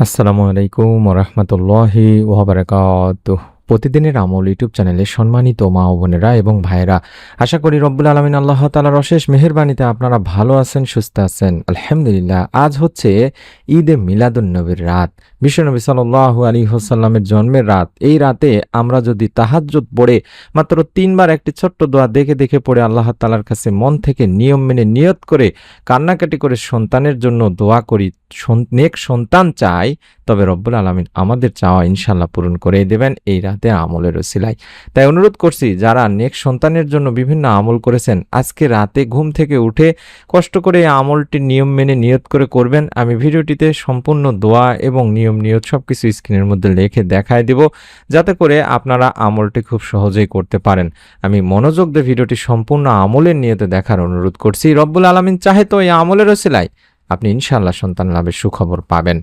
আসসালামু আলাইকুম ওরহমতুল্লাহি ওয়াবারাকাতুহ। প্রতিদিনের আমল ইউটিউব চ্যানেলে সম্মানিত মা ও বোনেরা এবং ভাইরা, আশা করি রব্বুল আলমিন আল্লাহ তাআলার অশেষ মেহেরবানিতে আপনারা ভালো আছেন, সুস্থ আছেন। আলহামদুলিল্লাহ। আজ হচ্ছে ঈদে মিলাদুন্নবীর রাত, বিশ্বনবী সাল্লাল্লাহু আলাইহি ওয়াসাল্লামের জন্মের রাত। এই রাতে আমরা যদি তাহাজ্জুদ পড়ে মাত্র ৩ বার একটি ছোট্ট দোয়া দেখে দেখে পড়ে আল্লাহ তাআলার কাছে মন থেকে নিয়ম মেনে নিয়ত করে কান্নাকাটি করে সন্তানের জন্য দোয়া করি, নেক সন্তান চাই, তবে রব্বুল আলামিন আমাদের চাওয়া ইনশাল্লাহ পূরণ করে দেবেন এই রাতে আমলের ওসিলায়। তাই অনুরোধ করছি, যারা নেক সন্তানের জন্য বিভিন্ন আমল করেছেন, আজকে রাতে ঘুম থেকে উঠে কষ্ট করে এই আমলটি নিয়ম মেনে নিয়ত করে করবেন। আমি ভিডিওটিতে সম্পূর্ণ দোয়া এবং নিয়ম নিয়ত সবকিছু স্ক্রিনের মধ্যে লিখে দেখায় দেব, যাতে করে আপনারা আমলটি খুব সহজেই করতে পারেন। আমি মনোযোগ দিয়ে ভিডিওটি সম্পূর্ণ আমলের নিয়তে দেখার অনুরোধ করছি। রব্বুল আলামিন চাহে তো এই আমলের ওসিলায় আপনি ইনশাআল্লাহ সন্তান লাভের সুখবর পাবেন।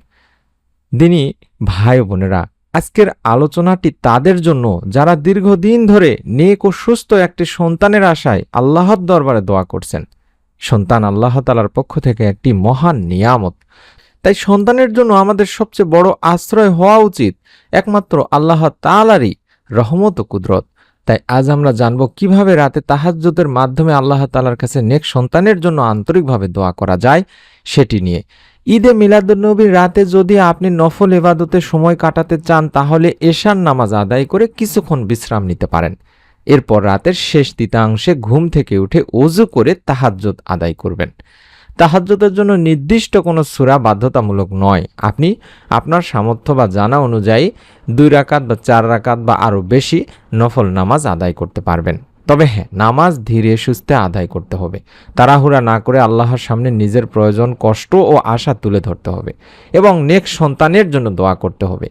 দিনী ভাই বোনেরা, আজকের আলোচনাটি তাদের জন্য যারা দীর্ঘদিন ধরে নেক ও সুস্থ একটি সন্তানের আশায় আল্লাহর দরবারে দোয়া করছেন। সন্তান আল্লাহ তাআলার পক্ষ থেকে একটি মহান নিয়ামত। তাই সন্তানের জন্য আমাদের সবচেয়ে বড় আশ্রয় হওয়া উচিত একমাত্র আল্লাহ তাআলারই রহমত ও কুদরত। তাই আজ আমরা জানব কিভাবে রাতে তাহাজ্জুদের মাধ্যমে আল্লাহ তাআলার কাছে নেক সন্তানের জন্য আন্তরিকভাবে দোয়া করা যায় সেটি নিয়ে। ঈদে মিলাদুন্নবীর রাতে যদি আপনি নফল ইবাদতে সময় কাটাতে চান, তাহলে এশার নামাজ আদায় করে কিছুক্ষণ বিশ্রাম নিতে পারেন। এরপর রাতের শেষ তৃতীয়াংশে ঘুম থেকে উঠে ওযু করে তাহাজ্জুদ আদায় করবেন। তাহাজ্জুদের জন্য নির্দিষ্ট কোনো সূরা বাধ্যতামূলক নয়। আপনি আপনার সামর্থ্য বা জানা অনুযায়ী 2 রাকাত বা 4 রাকাত বা আরও বেশি নফল নামাজ আদায় করতে পারবেন। তবে হ্যাঁ, নামাজ ধীরে সুস্থে আদায় করতে হবে। তাড়াহুড়া না করে আল্লাহর সামনে নিজের প্রয়োজন, কষ্ট ও আশা তুলে ধরতে হবে এবং নেক সন্তানের জন্য দোয়া করতে হবে।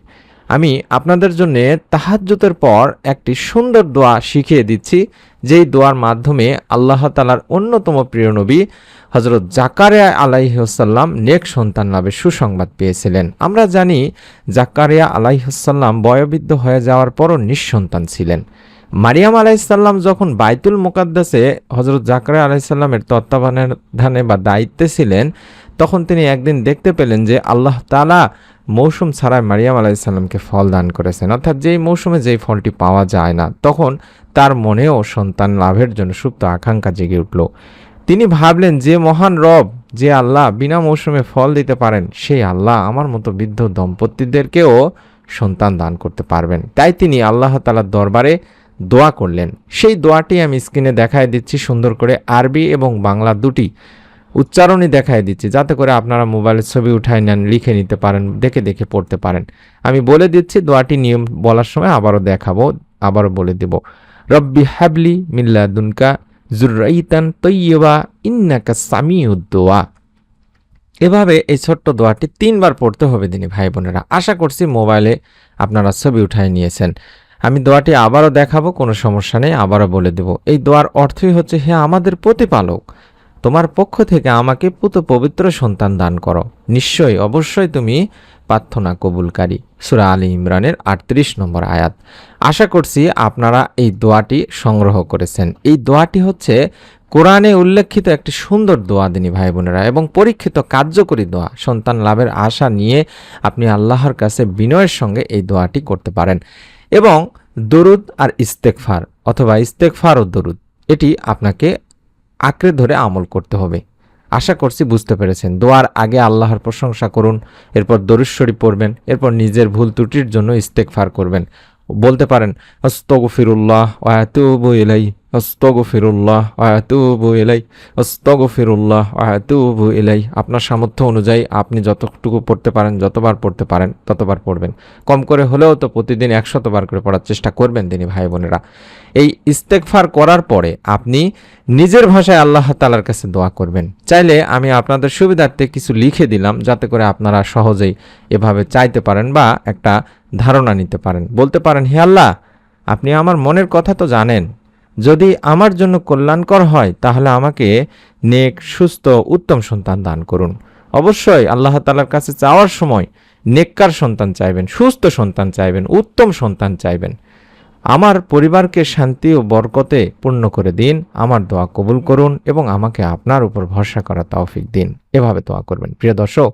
আমি আপনাদের জন্য তাহাজ্জুদের পর একটি সুন্দর দোয়া শিখিয়ে দিচ্ছি, যেই দোয়ার মাধ্যমে আল্লাহ তাআলার অন্যতম প্রিয় নবী হযরত জাকারিয়া আলাইহিস সালাম নেক সন্তান লাভের সুসংবাদ পেয়েছিলেন। আমরা জানি জাকারিয়া আলাইহিস সালাম বয়োবৃদ্ধ হয়ে যাওয়ার পরও নিঃসন্তান ছিলেন। মারিয়াম আলাইহিস সালাম যখন বাইতুল মুকাদ্দাসে হযরত জাকারিয়া আলাইহিস সালামের তত্ত্বাবধানে বা দায়িত্বে ছিলেন, তখন তিনি একদিন দেখতে পেলেন যে আল্লাহ তাআলা মৌসুম ছাড়াই মারিয়াম আলাইহিস সালামকে ফল দান করেছেন, অর্থাৎ যেই মৌসুমে যেই ফলটি পাওয়া যায় না। তখন তার মনেও সন্তান লাভের জন্য সুপ্ত আকাঙ্ক্ষা জেগে উঠল। তিনি ভাবলেন, যে মহান রব, যে আল্লাহ বিনা মৌসুমে ফল দিতে পারেন, সেই আল্লাহ আমার মতো বৃদ্ধ দম্পতিদেরকেও সন্তান দান করতে পারবেন। তাই তিনি আল্লাহ তাআলার দরবারে দোয়া করলেন। সেই দোয়াটি আমি স্ক্রিনে দেখায় দিচ্ছি সুন্দর করে, আরবি এবং বাংলা দুটি উচ্চারণই দেখায় দিচ্ছি, যাতে করে আপনারা মোবাইলের ছবি উঠায় নেন, লিখে নিতে পারেন, দেখে দেখে পড়তে পারেন। আমি বলে দিচ্ছি, দোয়াটি নিয়ম বলার সময় আবারও দেখাবো, আবারও বলে দেব। রব্বি হাবলি মিন লাদুনকা যুররাইতান তাইয়্যিবা ইন্নাকা সামিউদ দুআ। এভাবে এই ছোট্ট দোয়াটি 3 বার পড়তে হবে দিনী ভাই বোনেরা। আশা করছি মোবাইলে আপনারা ছবি উঠায় নিয়েছেন। আমি দোয়াটি আবারও দেখাবো, কোনো সমস্যা নেই, আবারও বলে দেব। এই দোয়ার অর্থই হচ্ছে, হে আমাদের প্রতিপালক, তোমার পক্ষ থেকে আমাকে পুত পবিত্র সন্তান দান করো। নিশ্চয়ই অবশ্যই তুমি প্রার্থনা কবুলকারী। সূরা আলী ইমরানের 38 নম্বর আয়াত। আশা করছি আপনারা এই দোয়াটি সংগ্রহ করেছেন। এই দোয়াটি হচ্ছে কোরআনে উল্লেখিত একটি সুন্দর দোয়া দিনী ভাই বোনেরা, এবং পরীক্ষিত কার্যকরী দোয়া। সন্তান লাভের আশা নিয়ে আপনি আল্লাহর কাছে বিনয়ের সঙ্গে এই দোয়াটি করতে পারেন। এবং দরুদ আর ইস্তেগফার, অথবা ইস্তেগফার ও দরুদ, এটি আপনাকে আঁকড়ে ধরে আমল করতে হবে। আশা করছি বুঝতে পেরেছেন। দোয়ার আগে আল্লাহর প্রশংসা করুন, এরপর দরুদ শরীফ পড়বেন, এরপর নিজের ভুল ত্রুটির জন্য ইস্তেগফার করবেন। বলতে পারেন, আস্তাগফিরুল্লাহ ওয়া আতুবু ইলাইহি, আস্তাগফিরুল্লাহ ওয়া আতুবু ইলাইহি, আস্তাগফিরুল্লাহ ওয়া আতুবু ইলাইহি। আপনার সামর্থ্য অনুযায়ী আপনি যতটুকু পড়তে পারেন, যতবার পড়তে পারেন ততবার পড়বেন। কম করে হলেও তো প্রতিদিন 100 বার করে পড়ার চেষ্টা করবেন দিনী ভাই বোনেরা। এই ইস্তেগফার করার পরে আপনি নিজের ভাষায় আল্লাহ তাআলার কাছে দোয়া করবেন। চাইলে আমি আপনাদের সুবিধার্থে কিছু লিখে দিলাম, যাতে করে আপনারা সহজেই এভাবে চাইতে পারেন বা একটা ধারণা নিতে পারেন। বলতে পারেন, হে আল্লাহ, আপনি আমার মনের কথা তো জানেন। যদি আমার জন্য কল্যাণকর হয়, তাহলে আমাকে নেক, সুস্থ, উত্তম সন্তান দান করুন। অবশ্যই আল্লাহ তাআলার কাছে চাওয়ার সময় নেককার সন্তান চাইবেন, সুস্থ সন্তান চাইবেন, উত্তম সন্তান চাইবেন। আমার পরিবারকে শান্তি ও বরকতে পূর্ণ করে দিন, আমার দোয়া কবুল করুন এবং আমাকে আপনার উপর ভরসা করার তৌফিক দিন। এভাবে দোয়া করবেন। প্রিয় দর্শক,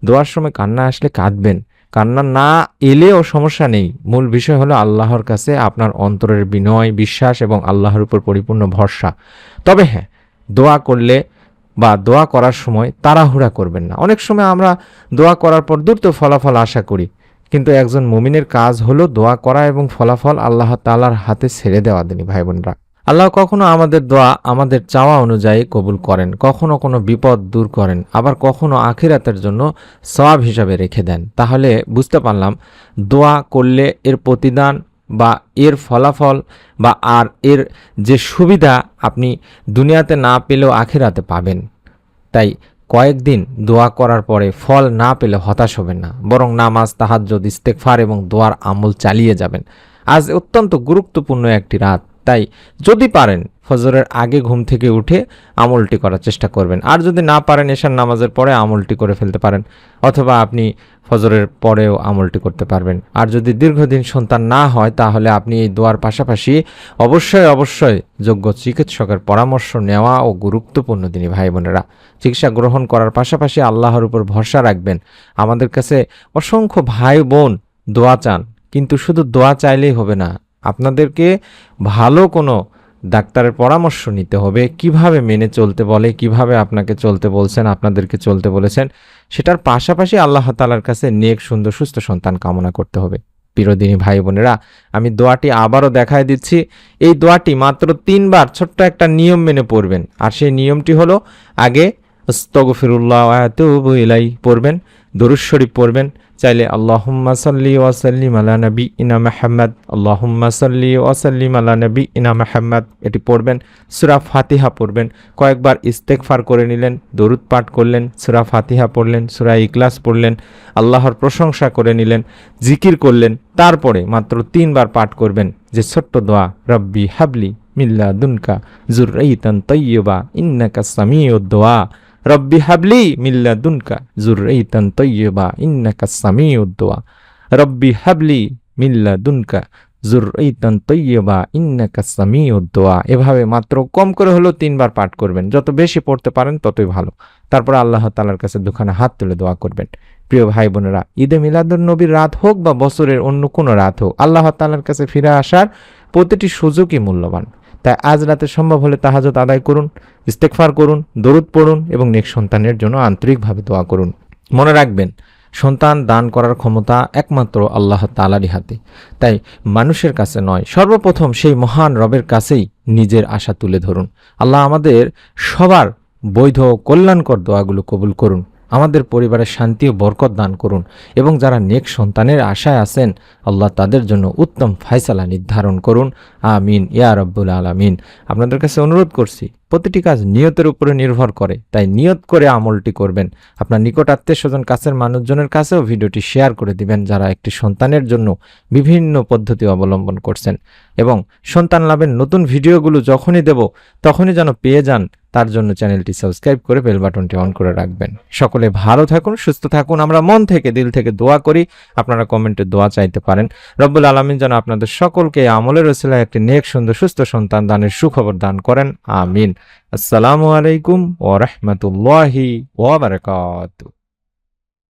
দোয়ার সময় কান্না আসলে কাঁদবেন, কান্না না এলেও সমস্যা নেই, মূল বিষয় হলো আল্লাহর কাছে আপনার অন্তরের বিনয়, বিশ্বাস এবং আল্লাহর উপর পরিপূর্ণ ভরসা। তবে হ্যাঁ, দোয়া করলে বা দোয়া করার সময় তাড়াহুড়া করবেন না। অনেক সময় আমরা দোয়া করার পর দ্রুত ফলাফল আশা করি, কিন্তু একজন মুমিনের কাজ হলো দোয়া করা এবং ফলাফল আল্লাহ তাআলার হাতে ছেড়ে দেওয়া। দিনী ভাই বোনরা, আল্লাহ কখনো আমাদের দোয়া আমাদের চাওয়া অনুযায়ী কবুল করেন, কখনো কোনো বিপদ দূর করেন, আবার কখনো আখিরাতের জন্য সওয়াব হিসাবে রেখে দেন। তাহলে বুঝতে পারলাম দোয়া করলে এর প্রতিদান বা এর ফলাফল বা আর এর যে সুবিধা আপনি দুনিয়াতে না পেলেও আখিরাতে পাবেন। তাই কয়েকদিন দোয়া করার পরে ফল না পেলে হতাশ হবেন না, বরং নামাজ, তাহাজ্জুদ, ইস্তেগফার এবং দোয়ার আমল চালিয়ে যাবেন। আজ অত্যন্ত গুরুত্বপূর্ণ একটি রাত, তাই যদি পারেন ফজরের আগে ঘুম থেকে উঠে আমলটি করার চেষ্টা করবেন। আর যদি না পারেন এশার নামাজের পরে আমলটি করে ফেলতে পারেন, অথবা আপনি ফজরের পরেও আমলটি করতে পারবেন। আর যদি দীর্ঘদিন সন্তান না হয় তাহলে আপনি এই দোয়ার পাশাপাশি অবশ্যই যোগ্য চিকিৎসকের পরামর্শ নেওয়া ও গুরুত্বপূর্ণ। দিনী ভাই বোনেরা, চিকিৎসা গ্রহণ করার পাশাপাশি আল্লাহর উপর ভরসা রাখবেন। আমাদের কাছে অসংখ্য ভাই বোন দোয়া চান, কিন্তু শুধু দোয়া চাইলেই হবে না, আপনাদেরকে ভালো কোনো ডাক্তারের পরামর্শ নিতে হবে। কিভাবে মেনে চলতে বলে, কিভাবে আপনাকে চলতে বলছেন, আপনাদেরকে চলতে বলেছেন, সেটার পাশাপাশি আল্লাহ তাআলার কাছে নেক, সুন্দর, সুস্থ সন্তান কামনা করতে হবে। প্রিয়দিনী ভাই বোনেরা, আমি দোয়াটি আবারও দেখায় দিচ্ছি। এই দোয়াটি মাত্র 3 বার ছোট্ট একটা নিয়ম মেনে পড়বেন। আর সেই নিয়মটি হলো, আগে আস্তাগফিরুল্লাহ ওয়া আতুবু ইলাইহি পড়বেন, দরুদ শরীফ পড়বেন, চাইলে আল্লাহুম্মা সাল্লি ওয়া সাল্লিম আলা নাবিয়িনা মুহাম্মদ, আল্লাহুম্মা সাল্লি ওয়া সাল্লিম আলা নাবিয়িনা মুহাম্মদ এটি পড়বেন। সূরা ফাতিহা পড়বেন, কয়েকবার ইস্তেগফার করে নিলেন, দরুদ পাঠ করলেন, সূরা ফাতিহা পড়লেন, সূরা ইখলাস পড়লেন, আল্লাহর প্রশংসা করে নিলেন, জিকির করলেন। তারপরে মাত্র 3 বার পাঠ করবেন যে ছোট্ট দোয়া, রব্বি হাবলি মিন লাদুনকা যুররিয়াতান তাইয়্যিবা ইন্নাকাস সামিউদ দুআ, রব্বি হাবলি মিন লাদুনকা যুররিয়াতান তাইয়্যিবা ইন্নাকাস সামিউদ দুআ, রব্বি হাবলি মিন লাদুনকা যুররিয়াতান তাইয়্যিবা ইন্নাকাস সামিউদ দুআ। এভাবে মাত্র কম করে হলেও 3 বার পাঠ করবেন। যত বেশি পড়তে পারেন ততই ভালো। তারপর আল্লাহ তাআলার কাছে দুখানা হাত তুলে দোয়া করবেন। প্রিয় ভাই বোনেরা, ঈদে মিলাদুন নবীর রাত হোক বা বছরের অন্য কোনো রাত হোক, আল্লাহ তাআলার কাছে ফিরে আসার প্রতিটি সুযোগই মূল্যবান। তাই আজ রাতে সম্ভব হলে তাহাজ্জুদ আদায় করুন, ইস্তেগফার করুন, দরুদ পড়ুন এবং নেক সন্তানের জন্য আন্তরিকভাবে দোয়া করুন। মনে রাখবেন, সন্তান দান করার ক্ষমতা একমাত্র আল্লাহ তাআলারই হাতে। তাই মানুষের কাছে নয়, সর্বপ্রথম সেই মহান রবের কাছেই নিজের আশা তুলে ধরুন। আল্লাহ আমাদের সবার বৈধ কল্যাণকর দোয়াগুলো কবুল করুন, আমাদের পরিবারের শান্তি ও বরকত দান করুন, এবং যারা নেক সন্তানের আশায় আছেন আল্লাহ তাদের জন্য উত্তম ফায়সালা নির্ধারণ করুন। আমিন ইয়া রাব্বুল আলামিন। আপনাদের কাছে অনুরোধ করছি, প্রতিটি কাজ নিয়তের উপরে নির্ভর করে, তাই নিয়ত করে আমলটি করবেন। আপনার নিকট আত্মীয় স্বজন, কাছের মানুষজনের কাছেও ভিডিওটি শেয়ার করে দিবেন যারা একটি সন্তানের জন্য বিভিন্ন পদ্ধতি অবলম্বন করছেন, এবং সন্তান লাভের নতুন ভিডিওগুলো যখনই দেব তখনই যেন পেয়ে যান, তার জন্য চ্যানেলটি সাবস্ক্রাইব করে বেল বাটনটি অন করে রাখবেন। সকলে ভালো থাকুন, সুস্থ থাকুন। আমরা মন থেকে, দিল থেকে দোয়া করি। আপনারা কমেন্টে দোয়া চাইতে পারেন। রব্বুল আলামিন যেন আপনাদের সকলকে আমলের ওসিলায় একটি নেক, সুন্দর, সুস্থ সন্তান দানের সুখবর দান করেন। আমিন। আসসালামু আলাইকুম ওয়া রাহমাতুল্লাহি ওয়া বারাকাতুহু।